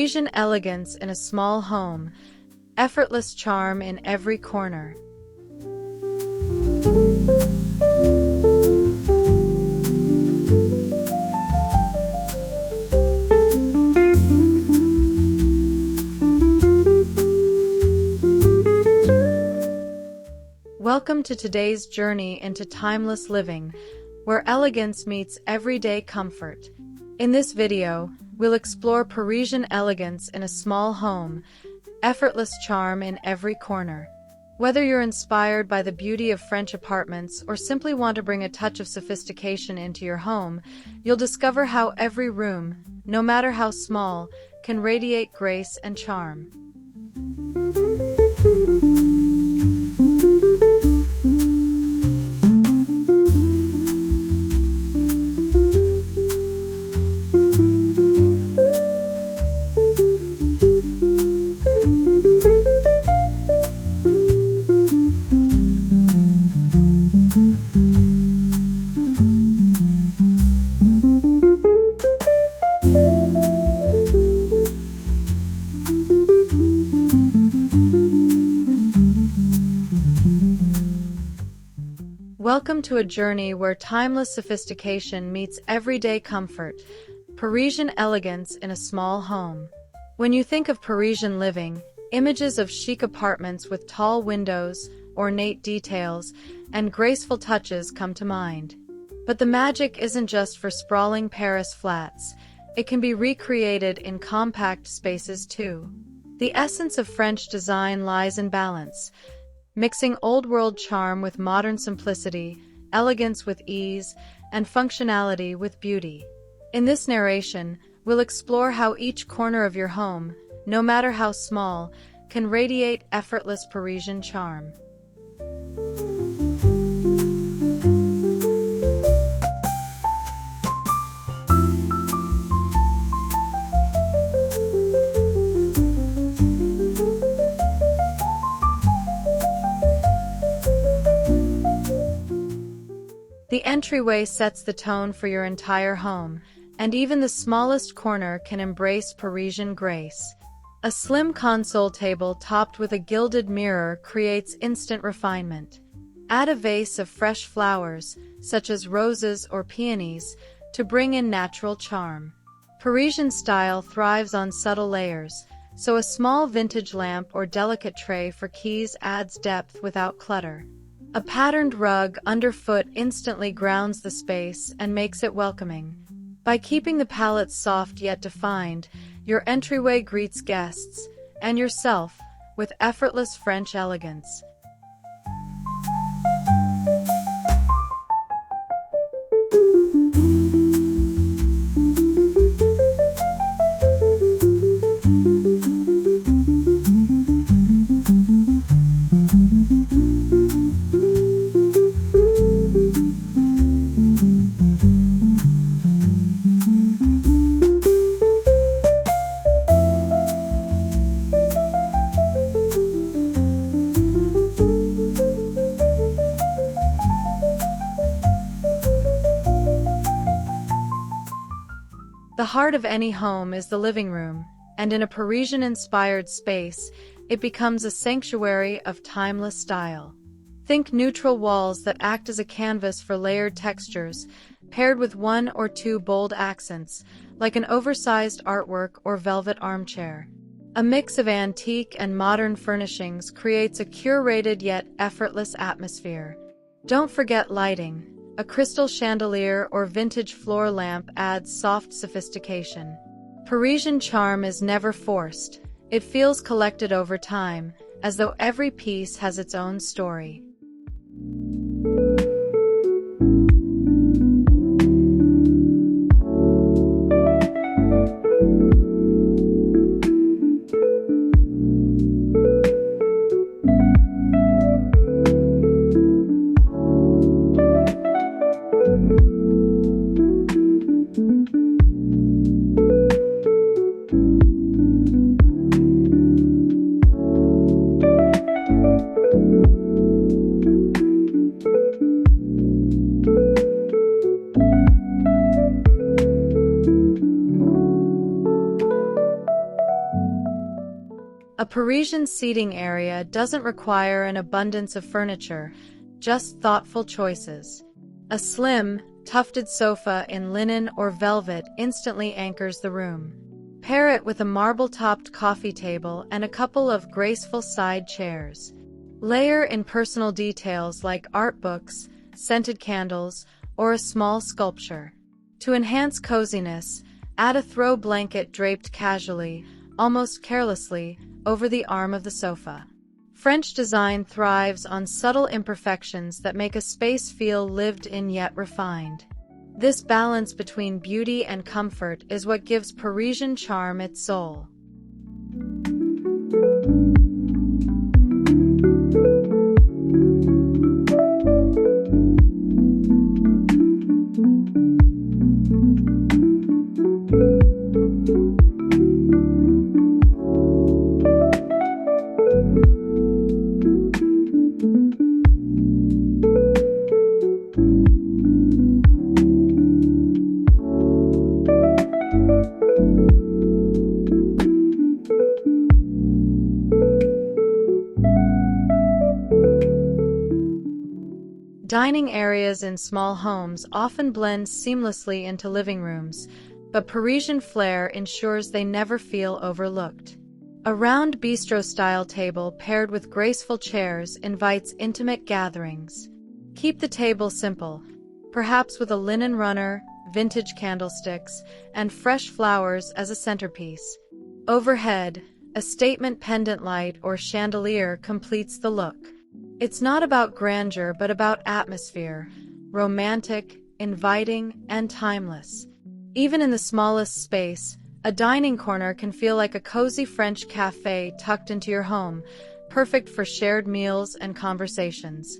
Parisian elegance in a small home, effortless charm in every corner. Welcome to today's journey into timeless living, where elegance meets everyday comfort. In this video, we'll explore Parisian elegance in a small home, effortless charm in every corner. Whether you're inspired by the beauty of French apartments or simply want to bring a touch of sophistication into your home, you'll discover how every room, no matter how small, can radiate grace and charm. Welcome to a journey where timeless sophistication meets everyday comfort, Parisian elegance in a small home. When you think of Parisian living, images of chic apartments with tall windows, ornate details, and graceful touches come to mind. But the magic isn't just for sprawling Paris flats. It can be recreated in compact spaces too. The essence of French design lies in balance, mixing old-world charm with modern simplicity, elegance with ease, and functionality with beauty. In this narration, we'll explore how each corner of your home, no matter how small, can radiate effortless Parisian charm. The entryway sets the tone for your entire home, and even the smallest corner can embrace Parisian grace. A slim console table topped with a gilded mirror creates instant refinement. Add a vase of fresh flowers, such as roses or peonies, to bring in natural charm. Parisian style thrives on subtle layers, so a small vintage lamp or delicate tray for keys adds depth without clutter. A patterned rug underfoot instantly grounds the space and makes it welcoming. By keeping the palette soft yet defined, your entryway greets guests, and yourself, with effortless French elegance. The heart of any home is the living room, and in a Parisian-inspired space, it becomes a sanctuary of timeless style. Think neutral walls that act as a canvas for layered textures, paired with one or two bold accents, like an oversized artwork or velvet armchair. A mix of antique and modern furnishings creates a curated yet effortless atmosphere. Don't forget lighting. A crystal chandelier or vintage floor lamp adds soft sophistication. Parisian charm is never forced. It feels collected over time, as though every piece has its own story. A Parisian seating area doesn't require an abundance of furniture, just thoughtful choices. A slim, tufted sofa in linen or velvet instantly anchors the room. Pair it with a marble-topped coffee table and a couple of graceful side chairs. Layer in personal details like art books, scented candles, or a small sculpture. To enhance coziness, add a throw blanket draped casually, almost carelessly, over the arm of the sofa. French design thrives on subtle imperfections that make a space feel lived in yet refined. This balance between beauty and comfort is what gives Parisian charm its soul. Dining areas in small homes often blend seamlessly into living rooms, but Parisian flair ensures they never feel overlooked. A round bistro-style table paired with graceful chairs invites intimate gatherings. Keep the table simple, perhaps with a linen runner, vintage candlesticks, and fresh flowers as a centerpiece. Overhead, a statement pendant light or chandelier completes the look. It's not about grandeur but about atmosphere, romantic, inviting, and timeless. Even in the smallest space, a dining corner can feel like a cozy French cafe tucked into your home, perfect for shared meals and conversations.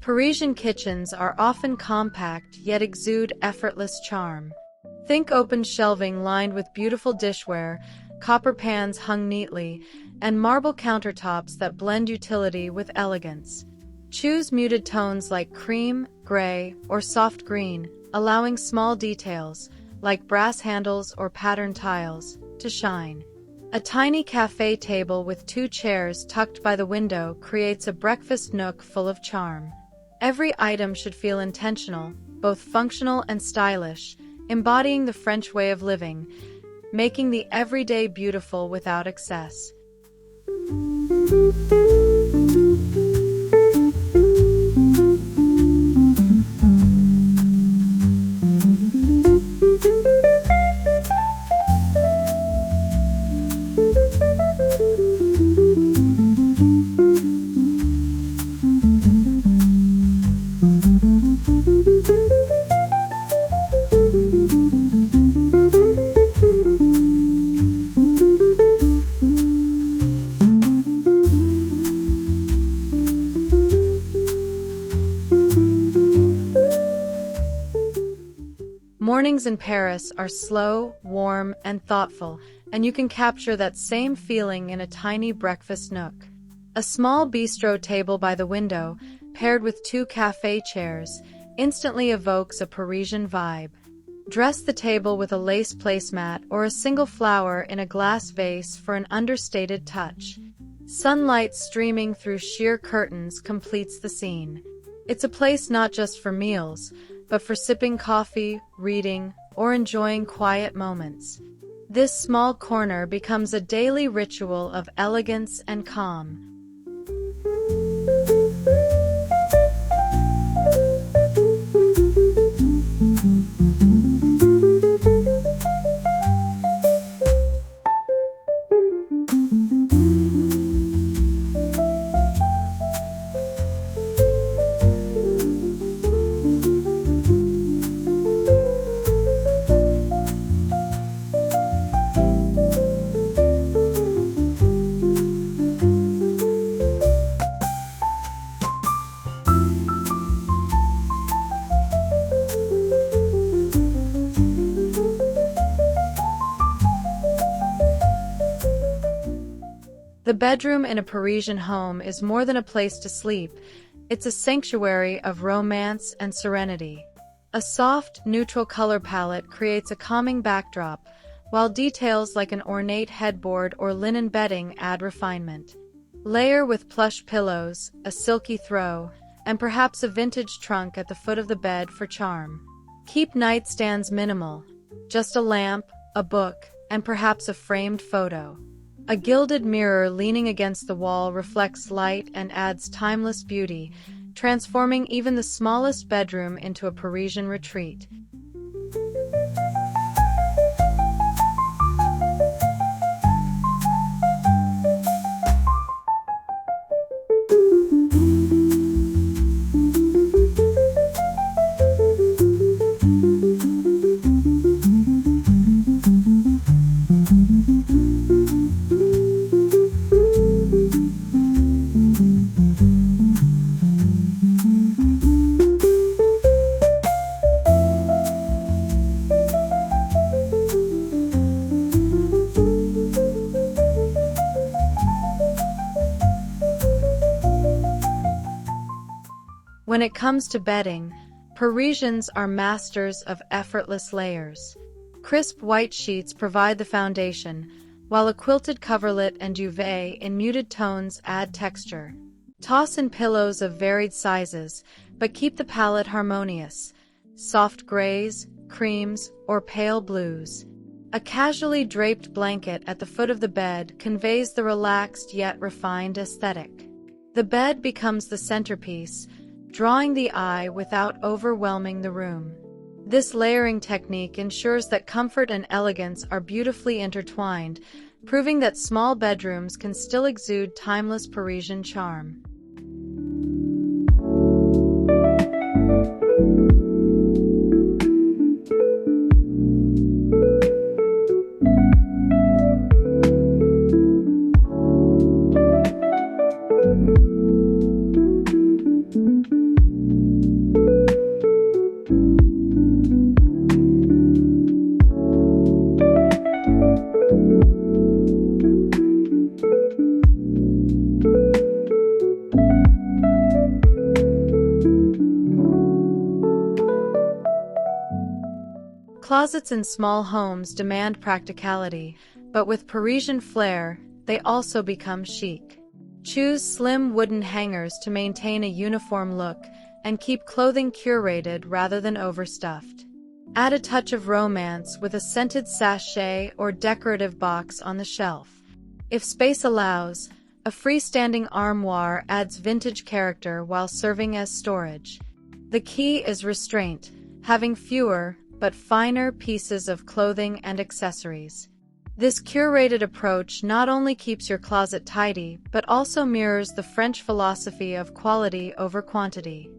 Parisian kitchens are often compact yet exude effortless charm. Think open shelving lined with beautiful dishware, copper pans hung neatly, and marble countertops that blend utility with elegance. Choose muted tones like cream, gray, or soft green, allowing small details, like brass handles or patterned tiles, to shine. A tiny cafe table with 2 chairs tucked by the window creates a breakfast nook full of charm. Every item should feel intentional, both functional and stylish, embodying the French way of living, making the everyday beautiful without excess. Mornings in Paris are slow, warm, and thoughtful, and you can capture that same feeling in a tiny breakfast nook. A small bistro table by the window, paired with 2 cafe chairs, instantly evokes a Parisian vibe. Dress the table with a lace placemat or a single flower in a glass vase for an understated touch. Sunlight streaming through sheer curtains completes the scene. It's a place not just for meals, but for sipping coffee, reading, or enjoying quiet moments. This small corner becomes a daily ritual of elegance and calm. The bedroom in a Parisian home is more than a place to sleep. It's a sanctuary of romance and serenity. A soft, neutral color palette creates a calming backdrop, while details like an ornate headboard or linen bedding add refinement. Layer with plush pillows, a silky throw, and perhaps a vintage trunk at the foot of the bed for charm. Keep nightstands minimal, just a lamp, a book, and perhaps a framed photo. A gilded mirror leaning against the wall reflects light and adds timeless beauty, transforming even the smallest bedroom into a Parisian retreat. When it comes to bedding, Parisians are masters of effortless layers. Crisp white sheets provide the foundation, while a quilted coverlet and duvet in muted tones add texture. Toss in pillows of varied sizes, but keep the palette harmonious. Soft grays, creams, or pale blues. A casually draped blanket at the foot of the bed conveys the relaxed yet refined aesthetic. The bed becomes the centerpiece, drawing the eye without overwhelming the room. This layering technique ensures that comfort and elegance are beautifully intertwined, proving that small bedrooms can still exude timeless Parisian charm. Closets in small homes demand practicality, but with Parisian flair, they also become chic. Choose slim wooden hangers to maintain a uniform look and keep clothing curated rather than overstuffed. Add a touch of romance with a scented sachet or decorative box on the shelf. If space allows, a freestanding armoire adds vintage character while serving as storage. The key is restraint, having fewer but finer pieces of clothing and accessories. This curated approach not only keeps your closet tidy, but also mirrors the French philosophy of quality over quantity.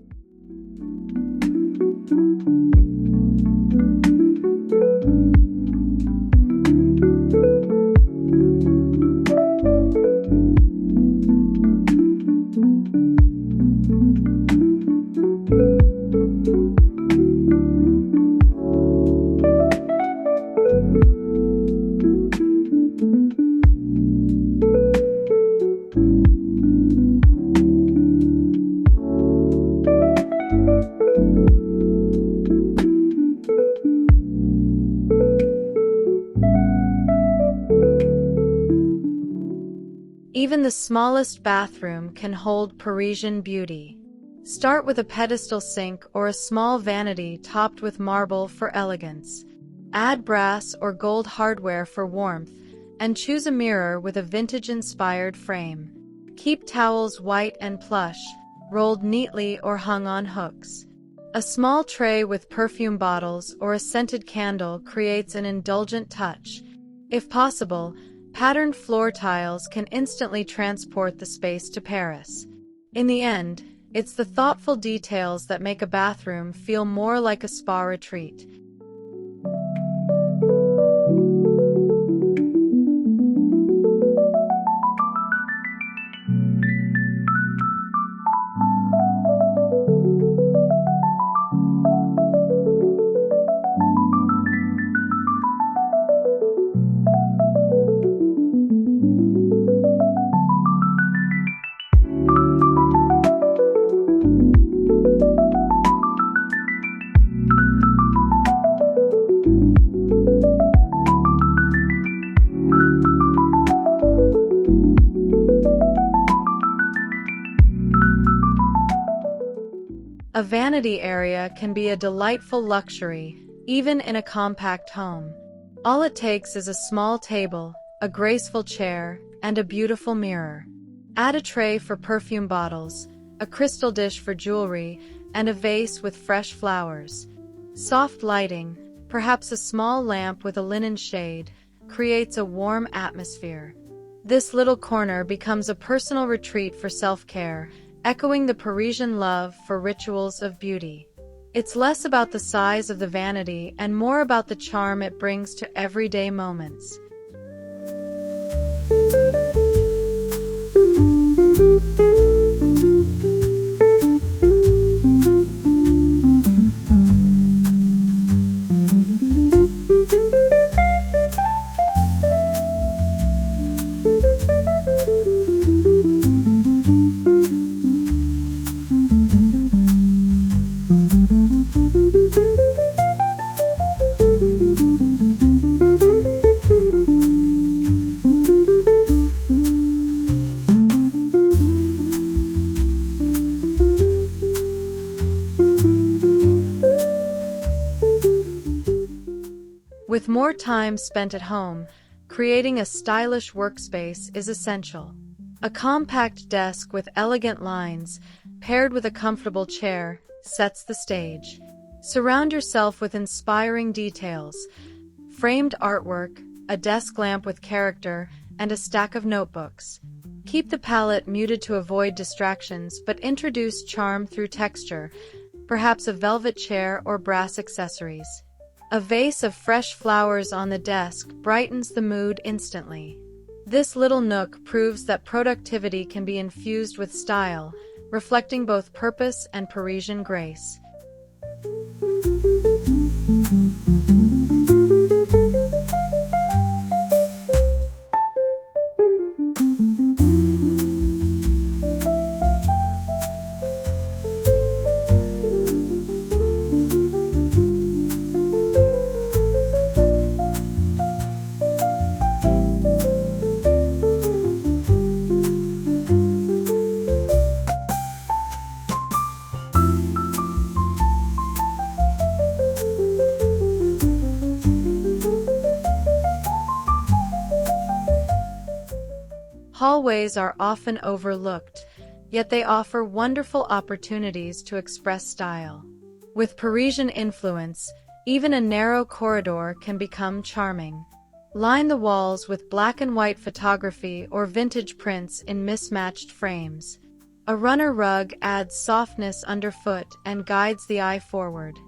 Even the smallest bathroom can hold Parisian beauty. Start with a pedestal sink or a small vanity topped with marble for elegance. Add brass or gold hardware for warmth, and choose a mirror with a vintage-inspired frame. Keep towels white and plush, rolled neatly or hung on hooks. A small tray with perfume bottles or a scented candle creates an indulgent touch. If possible, patterned floor tiles can instantly transport the space to Paris. In the end, it's the thoughtful details that make a bathroom feel more like a spa retreat. A vanity area can be a delightful luxury, even in a compact home. All it takes is a small table, a graceful chair, and a beautiful mirror. Add a tray for perfume bottles, a crystal dish for jewelry, and a vase with fresh flowers. Soft lighting, perhaps a small lamp with a linen shade, creates a warm atmosphere. This little corner becomes a personal retreat for self-care, echoing the Parisian love for rituals of beauty. It's less about the size of the vanity and more about the charm it brings to everyday moments. With more time spent at home, creating a stylish workspace is essential. A compact desk with elegant lines, paired with a comfortable chair, sets the stage. Surround yourself with inspiring details: framed artwork, a desk lamp with character, and a stack of notebooks. Keep the palette muted to avoid distractions, but introduce charm through texture, perhaps a velvet chair or brass accessories. A vase of fresh flowers on the desk brightens the mood instantly. This little nook proves that productivity can be infused with style, reflecting both purpose and Parisian grace. Hallways are often overlooked, yet they offer wonderful opportunities to express style. With Parisian influence, even a narrow corridor can become charming. Line the walls with black and white photography or vintage prints in mismatched frames. A runner rug adds softness underfoot and guides the eye forward.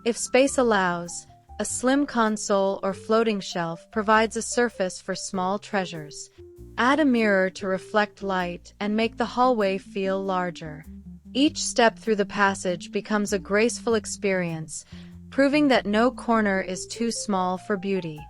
If space allows, a slim console or floating shelf provides a surface for small treasures. Add a mirror to reflect light and make the hallway feel larger. Each step through the passage becomes a graceful experience, proving that no corner is too small for beauty.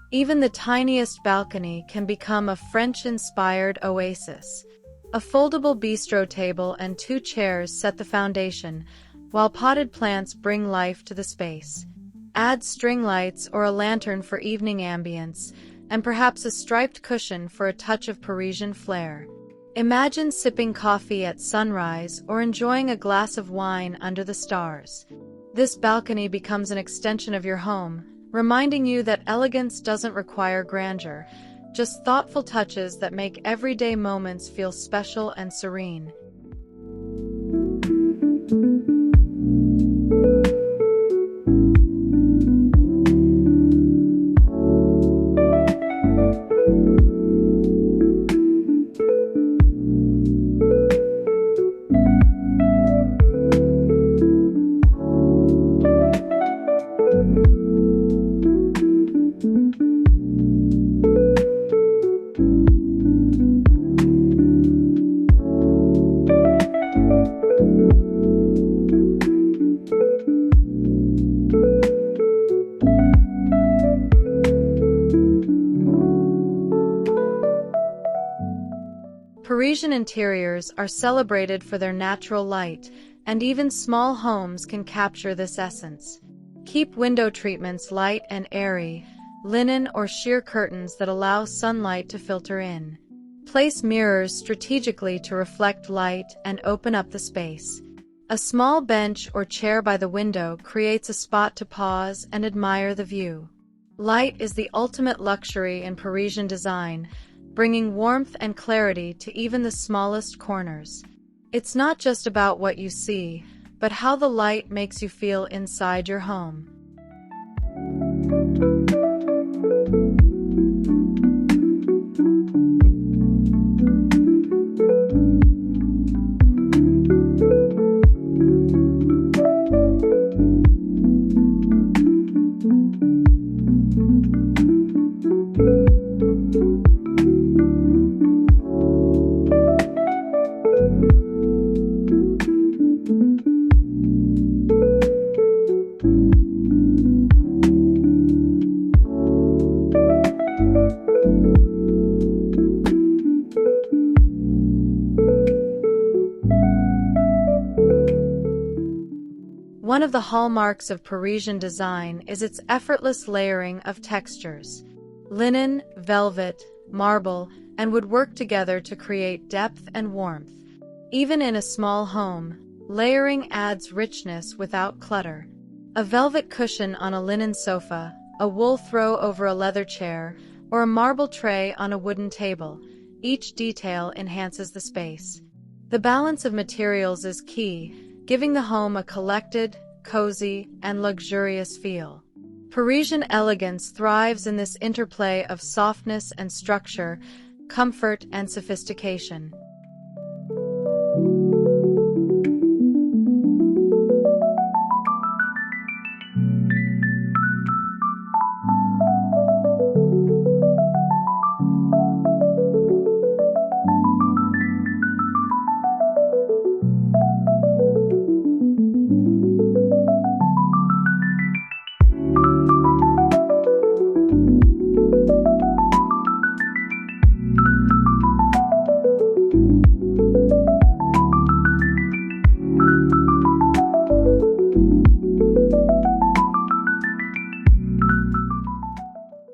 Even the tiniest balcony can become a French-inspired oasis. A foldable bistro table and 2 chairs set the foundation, while potted plants bring life to the space. Add string lights or a lantern for evening ambience, and perhaps a striped cushion for a touch of Parisian flair. Imagine sipping coffee at sunrise or enjoying a glass of wine under the stars. This balcony becomes an extension of your home, reminding you that elegance doesn't require grandeur, just thoughtful touches that make everyday moments feel special and serene. Parisian interiors are celebrated for their natural light, and even small homes can capture this essence. Keep window treatments light and airy, linen or sheer curtains that allow sunlight to filter in. Place mirrors strategically to reflect light and open up the space. A small bench or chair by the window creates a spot to pause and admire the view. Light is the ultimate luxury in Parisian design, bringing warmth and clarity to even the smallest corners. It's not just about what you see, but how the light makes you feel inside your home. One of the hallmarks of Parisian design is its effortless layering of textures. Linen, velvet, marble, and wood work together to create depth and warmth. Even in a small home, layering adds richness without clutter. A velvet cushion on a linen sofa, a wool throw over a leather chair, or a marble tray on a wooden table, each detail enhances the space. The balance of materials is key, giving the home a collected, cozy, and luxurious feel. Parisian elegance thrives in this interplay of softness and structure, comfort and sophistication.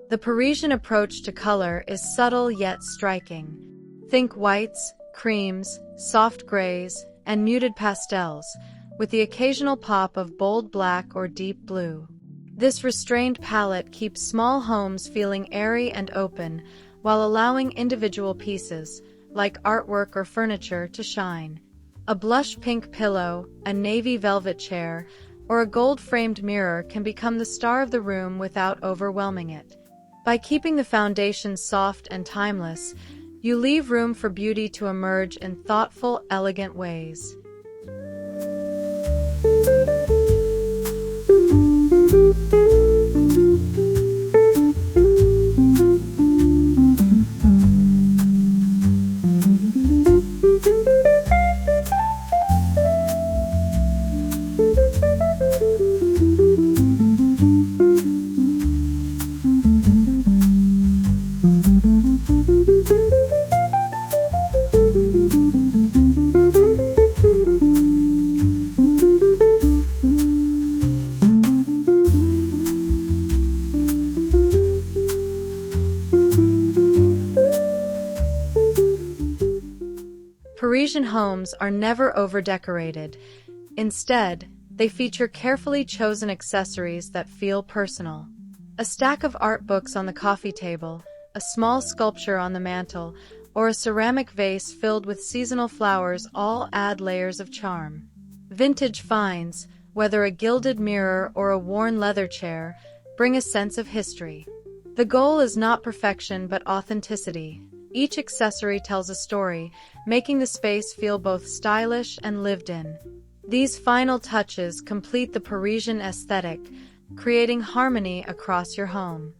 The Parisian approach to color is subtle yet striking. Think whites, creams, soft grays, and muted pastels, with the occasional pop of bold black or deep blue. This restrained palette keeps small homes feeling airy and open, while allowing individual pieces, like artwork or furniture, to shine. A blush pink pillow, a navy velvet chair, or a gold-framed mirror can become the star of the room without overwhelming it. By keeping the foundation soft and timeless, you leave room for beauty to emerge in thoughtful, elegant ways. Parisian homes are never over-decorated. Instead, they feature carefully chosen accessories that feel personal. A stack of art books on the coffee table, a small sculpture on the mantel, or a ceramic vase filled with seasonal flowers all add layers of charm. Vintage finds, whether a gilded mirror or a worn leather chair, bring a sense of history. The goal is not perfection but authenticity. Each accessory tells a story, making the space feel both stylish and lived in. These final touches complete the Parisian aesthetic, creating harmony across your home.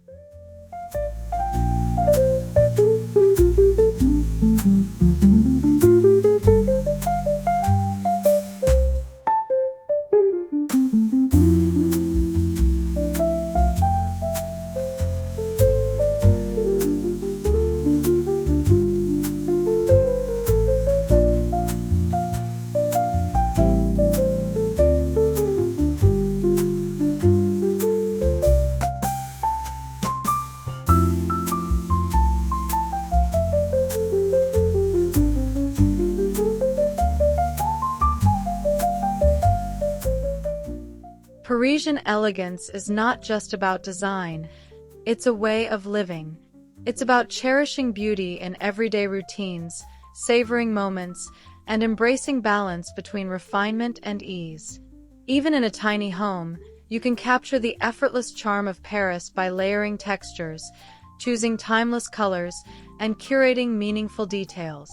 Parisian elegance is not just about design, it's a way of living. It's about cherishing beauty in everyday routines, savoring moments, and embracing balance between refinement and ease. Even in a tiny home, you can capture the effortless charm of Paris by layering textures, choosing timeless colors, and curating meaningful details.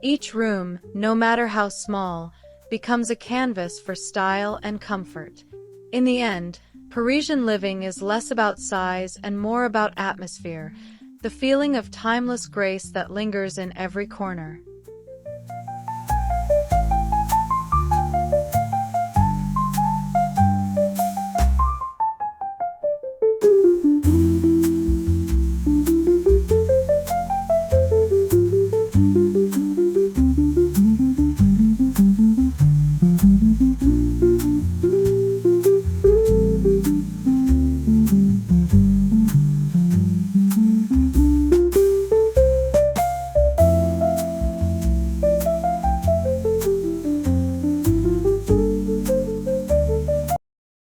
Each room, no matter how small, becomes a canvas for style and comfort. In the end, Parisian living is less about size and more about atmosphere, the feeling of timeless grace that lingers in every corner.